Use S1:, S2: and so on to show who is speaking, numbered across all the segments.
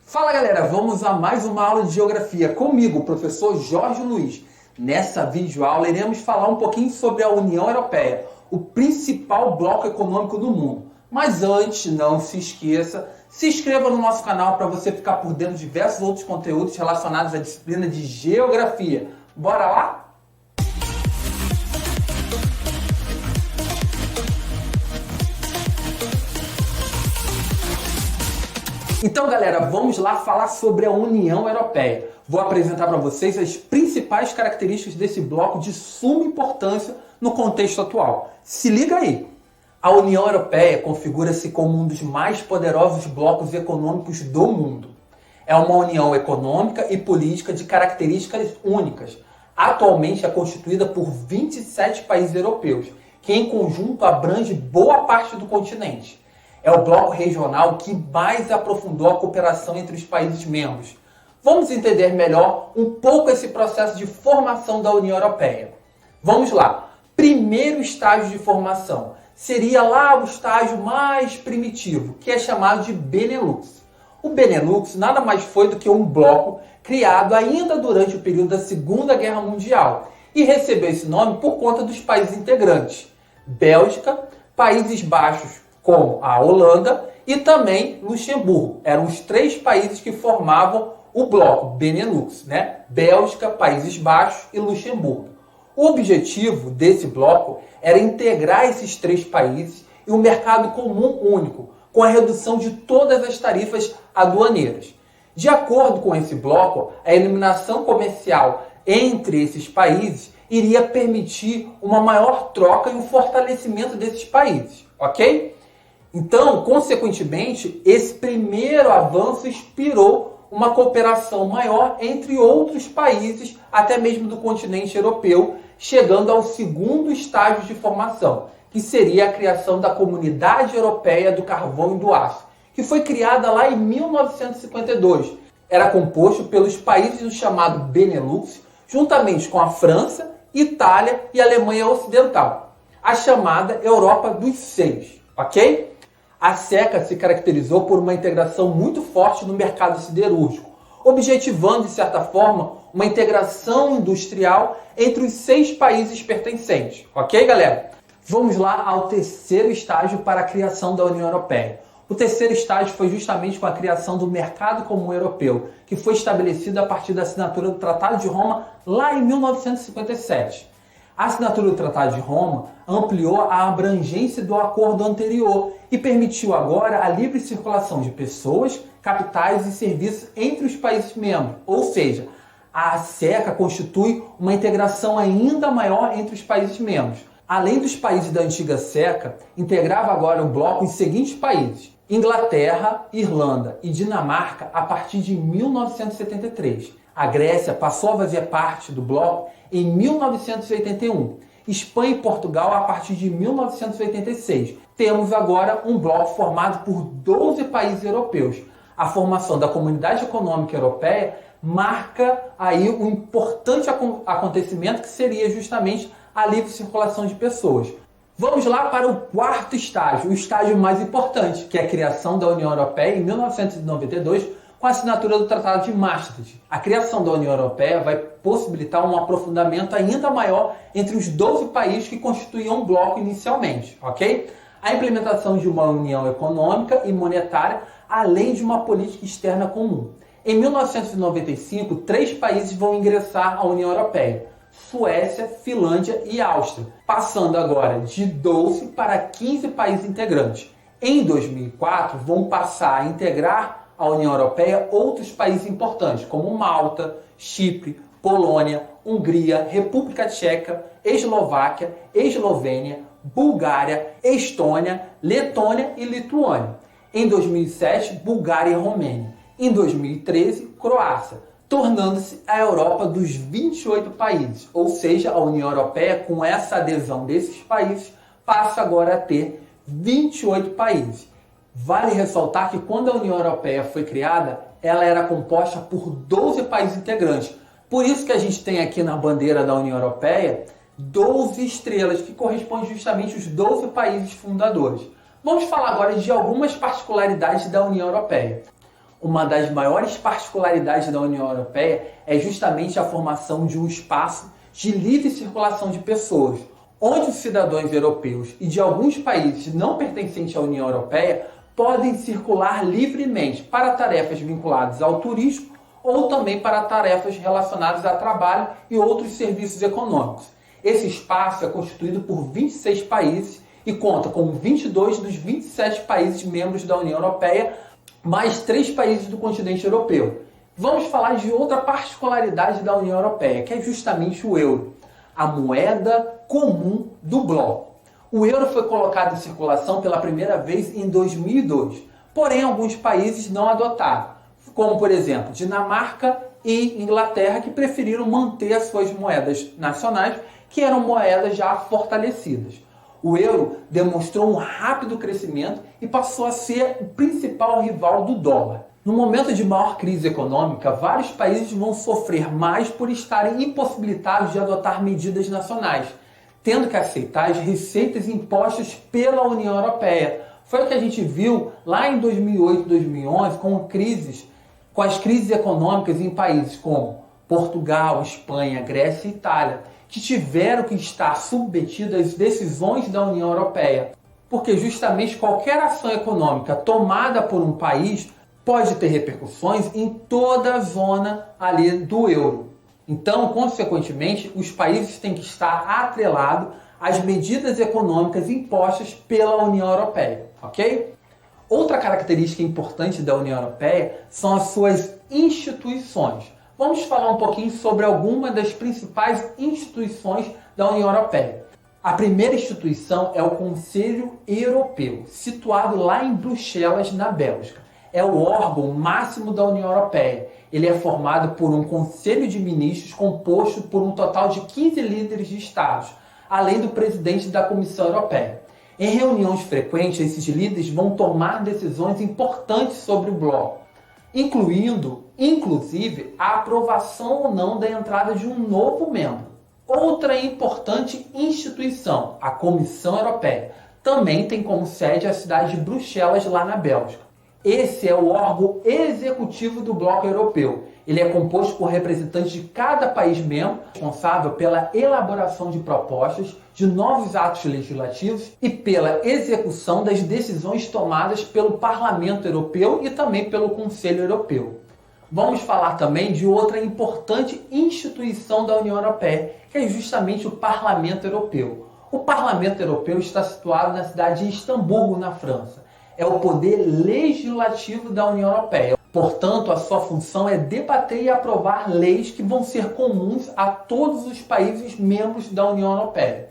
S1: Fala galera, vamos a mais uma aula de Geografia comigo, professor Jorge Luiz. Nessa videoaula iremos falar um pouquinho sobre a União Europeia, o principal bloco econômico do mundo. Mas antes, não se esqueça, se inscreva no nosso canal para você ficar por dentro de diversos outros conteúdos relacionados à disciplina de Geografia. Bora lá? Então, galera, vamos lá falar sobre a União Europeia. Vou apresentar para vocês as principais características desse bloco de suma importância no contexto atual. Se liga aí! A União Europeia configura-se como um dos mais poderosos blocos econômicos do mundo. É uma união econômica e política de características únicas. Atualmente é constituída por 27 países europeus, que em conjunto abrange boa parte do continente. É o bloco regional que mais aprofundou a cooperação entre os países membros. Vamos entender melhor um pouco esse processo de formação da União Europeia. Vamos lá. Primeiro estágio de formação seria lá o estágio mais primitivo, que é chamado de Benelux. O Benelux nada mais foi do que um bloco criado ainda durante o período da Segunda Guerra Mundial e recebeu esse nome por conta dos países integrantes: Bélgica, Países Baixos, como a Holanda e também Luxemburgo. Eram os três países que formavam o bloco Benelux, né? Bélgica, Países Baixos e Luxemburgo. O objetivo desse bloco era integrar esses três países em um mercado comum único, com a redução de todas as tarifas aduaneiras. De acordo com esse bloco, a eliminação comercial entre esses países iria permitir uma maior troca e um fortalecimento desses países, ok? Então, consequentemente, esse primeiro avanço inspirou uma cooperação maior entre outros países, até mesmo do continente europeu, chegando ao segundo estágio de formação, que seria a criação da Comunidade Europeia do Carvão e do Aço, que foi criada lá em 1952. Era composto pelos países do chamado Benelux, juntamente com a França, Itália e Alemanha Ocidental, a chamada Europa dos Seis, ok? A CECA se caracterizou por uma integração muito forte no mercado siderúrgico, objetivando, de certa forma, uma integração industrial entre os 6 países pertencentes. Ok, galera? Vamos lá ao terceiro estágio para a criação da União Europeia. O terceiro estágio foi justamente com a criação do Mercado Comum Europeu, que foi estabelecido a partir da assinatura do Tratado de Roma lá em 1957. A assinatura do Tratado de Roma ampliou a abrangência do acordo anterior e permitiu agora a livre circulação de pessoas, capitais e serviços entre os países membros. Ou seja, a CECA constitui uma integração ainda maior entre os países membros. Além dos países da antiga CECA, integrava agora o bloco os seguintes países: Inglaterra, Irlanda e Dinamarca a partir de 1973. A Grécia passou a fazer parte do bloco em 1981. Espanha e Portugal a partir de 1986. Temos agora um bloco formado por 12 países europeus. A formação da Comunidade Econômica Europeia marca aí um importante acontecimento, que seria justamente a livre circulação de pessoas. Vamos lá para o quarto estágio, o estágio mais importante, que é a criação da União Europeia em 1992, com a assinatura do Tratado de Maastricht. A criação da União Europeia vai possibilitar um aprofundamento ainda maior entre os 12 países que constituíam o bloco inicialmente, ok? A implementação de uma união econômica e monetária, além de uma política externa comum. Em 1995, 3 países vão ingressar à União Europeia: Suécia, Finlândia e Áustria, passando agora de 12 para 15 países integrantes. Em 2004, vão passar a integrar a União Europeia outros países importantes, como Malta, Chipre, Polônia, Hungria, República Tcheca, Eslováquia, Eslovênia, Bulgária, Estônia, Letônia e Lituânia. Em 2007, Bulgária e Romênia. Em 2013, Croácia, tornando-se a Europa dos 28 países, ou seja, a União Europeia, com essa adesão desses países, passa agora a ter 28 países. Vale ressaltar que quando a União Europeia foi criada, ela era composta por 12 países integrantes. Por isso que a gente tem aqui na bandeira da União Europeia 12 estrelas, que correspondem justamente aos 12 países fundadores. Vamos falar agora de algumas particularidades da União Europeia. Uma das maiores particularidades da União Europeia é justamente a formação de um espaço de livre circulação de pessoas, onde os cidadãos europeus e de alguns países não pertencentes à União Europeia podem circular livremente para tarefas vinculadas ao turismo ou também para tarefas relacionadas a trabalho e outros serviços econômicos. Esse espaço é constituído por 26 países e conta com 22 dos 27 países membros da União Europeia, mais 3 países do continente europeu. Vamos falar de outra particularidade da União Europeia, que é justamente o euro, a moeda comum do bloco. O euro foi colocado em circulação pela primeira vez em 2002, porém alguns países não adotaram, como por exemplo Dinamarca e Inglaterra, que preferiram manter as suas moedas nacionais, que eram moedas já fortalecidas. O euro demonstrou um rápido crescimento e passou a ser o principal rival do dólar. No momento de maior crise econômica, vários países vão sofrer mais por estarem impossibilitados de adotar medidas nacionais, tendo que aceitar as receitas impostas pela União Europeia. Foi o que a gente viu lá em 2008, 2011, com as crises econômicas em países como Portugal, Espanha, Grécia e Itália, que tiveram que estar submetidos às decisões da União Europeia, porque justamente qualquer ação econômica tomada por um país pode ter repercussões em toda a zona ali do euro. Então, consequentemente, os países têm que estar atrelados às medidas econômicas impostas pela União Europeia, ok? Outra característica importante da União Europeia são as suas instituições. Vamos falar um pouquinho sobre algumas das principais instituições da União Europeia. A primeira instituição é o Conselho Europeu, situado lá em Bruxelas, na Bélgica. É o órgão máximo da União Europeia. Ele é formado por um Conselho de Ministros composto por um total de 15 líderes de Estados, além do presidente da Comissão Europeia. Em reuniões frequentes, esses líderes vão tomar decisões importantes sobre o bloco, inclusive a aprovação ou não da entrada de um novo membro. Outra importante instituição, a Comissão Europeia, também tem como sede a cidade de Bruxelas, lá na Bélgica. Esse é o órgão executivo do bloco europeu. Ele é composto por representantes de cada país membro, responsável pela elaboração de propostas de novos atos legislativos e pela execução das decisões tomadas pelo Parlamento Europeu e também pelo Conselho Europeu. Vamos falar também de outra importante instituição da União Europeia, que é justamente o Parlamento Europeu. O Parlamento Europeu está situado na cidade de Istambul, na França. É o poder legislativo da União Europeia. Portanto, a sua função é debater e aprovar leis que vão ser comuns a todos os países membros da União Europeia.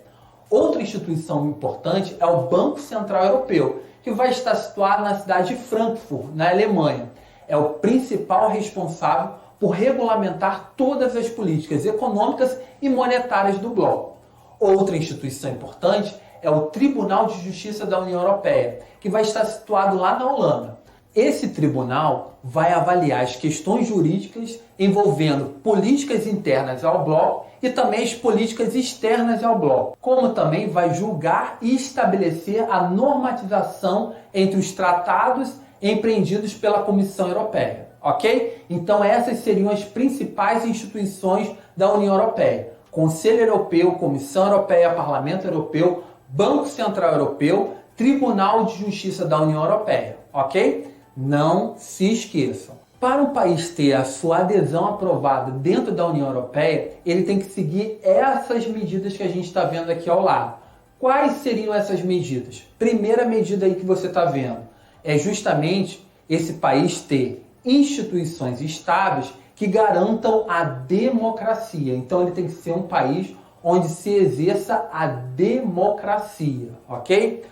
S1: Outra instituição importante é o Banco Central Europeu, que vai estar situado na cidade de Frankfurt, na Alemanha. É o principal responsável por regulamentar todas as políticas econômicas e monetárias do bloco. Outra instituição importante é o Tribunal de Justiça da União Europeia, que vai estar situado lá na Holanda. Esse tribunal vai avaliar as questões jurídicas envolvendo políticas internas ao bloco e também as políticas externas ao bloco, como também vai julgar e estabelecer a normatização entre os tratados empreendidos pela Comissão Europeia, ok? Então essas seriam as principais instituições da União Europeia: Conselho Europeu, Comissão Europeia, Parlamento Europeu, Banco Central Europeu, Tribunal de Justiça da União Europeia, ok? Não se esqueçam. Para um país ter a sua adesão aprovada dentro da União Europeia, ele tem que seguir essas medidas que a gente está vendo aqui ao lado. Quais seriam essas medidas? Primeira medida aí que você está vendo é justamente esse país ter instituições estáveis que garantam a democracia. Então ele tem que ser um país onde se exerça a democracia, ok?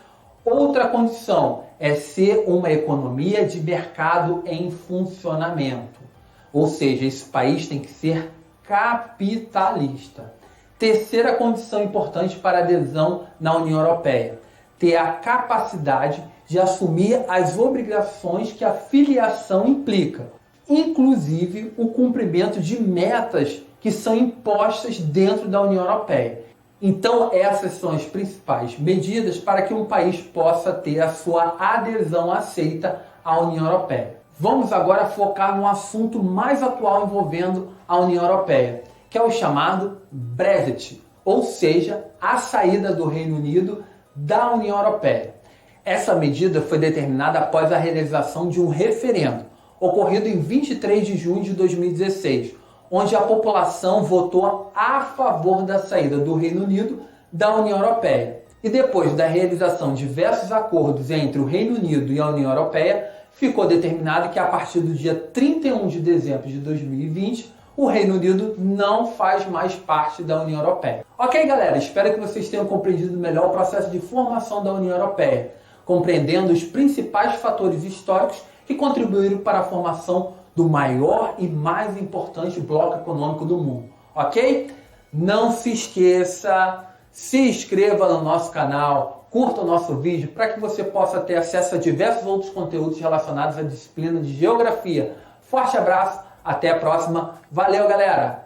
S1: Outra condição é ser uma economia de mercado em funcionamento. Ou seja, esse país tem que ser capitalista. Terceira condição importante para adesão na União Europeia: ter a capacidade de assumir as obrigações que a filiação implica, inclusive o cumprimento de metas que são impostas dentro da União Europeia. Então, essas são as principais medidas para que um país possa ter a sua adesão aceita à União Europeia. Vamos agora focar no assunto mais atual envolvendo a União Europeia, que é o chamado Brexit, ou seja, a saída do Reino Unido da União Europeia. Essa medida foi determinada após a realização de um referendo, ocorrido em 23 de junho de 2016, onde a população votou a favor da saída do Reino Unido da União Europeia. E depois da realização de diversos acordos entre o Reino Unido e a União Europeia, ficou determinado que a partir do dia 31 de dezembro de 2020, o Reino Unido não faz mais parte da União Europeia. Ok, galera? Espero que vocês tenham compreendido melhor o processo de formação da União Europeia, compreendendo os principais fatores históricos que contribuíram para a formação do maior e mais importante bloco econômico do mundo. Ok? Não se esqueça, se inscreva no nosso canal, curta o nosso vídeo para que você possa ter acesso a diversos outros conteúdos relacionados à disciplina de Geografia. Forte abraço, até a próxima. Valeu, galera!